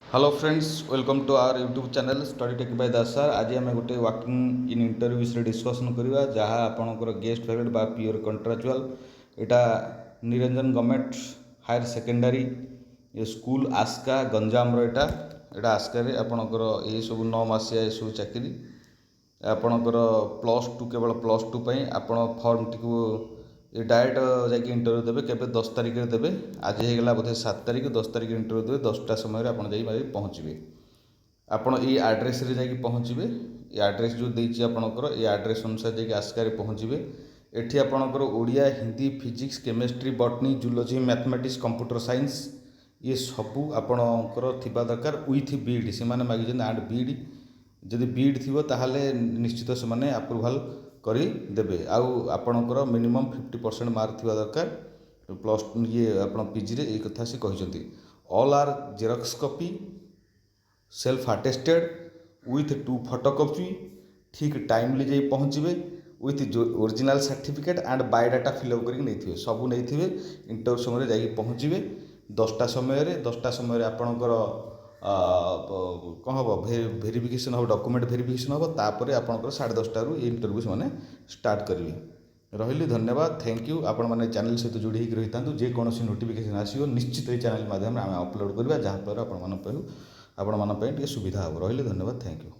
Hello friends, welcome to our YouTube channel study tech by Das sir. आज आम गोटे working in interview विषय discussion करवा जहाँ आपणकर गेस्ट फैकल्टी बा प्योर कंट्राक्चुअल एटा Niranjan government higher secondary school Aska Ganjam एटा एटा आस्का रे आपणकर ये सब 9 मासिया ये सब चाकरी आपणकर +2 केवल +2 पई आपण फॉर्म टी ये डायरेक्ट जाकि इंटरव्यू देवे केवे 10 तारिख देवे। आज होगा बोधे 7 तारिख 10 तारिख इंटरव्यू देवे 10टा समय आप पहुँचे। आपण ये आड्रेस रे जाकि पहुँचे। ये आड्रेस जो देती आपणकर ये आड्रेस अनुसार जाकि आस्कार पहुँचे। एठी आपणकर Odia Hindi physics chemistry botany zoology mathematics computer science ये सबू आपणकर थिबा दरकार विथ बीईडी से मागिछन एंड बीईडी जदि बीईडी थिबो ताहाले निश्चित से माने अप्रूवल करदेवे। आपणकर मिनिमम 50% मार्क थिबा दरकार प्लस ये आप पीजी रे एक कथा से कहते all are xerox copy self attested with 2 photocopy ठीक टाइमली जाई पहुँचे with original certificate and biodata fill up करके सबू नहीं इंटरव्यू समय जाकि पहुँचे 10टा समय आपणकर कौन हम भेरिफिकेसन हम डॉक्यूमेंट भेरिफिकेसन हम तापर आपंकर 10:30 ये इंटरव्यू से स्टार्ट करेंगे। रही धन्यवाद, थैंक यू। आपण मैंने चैनल सहित जोड़ी रही था जेकोसी नोटिफिकेशन आसो निश्चित ये चैनल माध्यम आम अपलोड करवा जहाँफल आपण सुविधा हम। रही धन्यवाद, थैंक यू।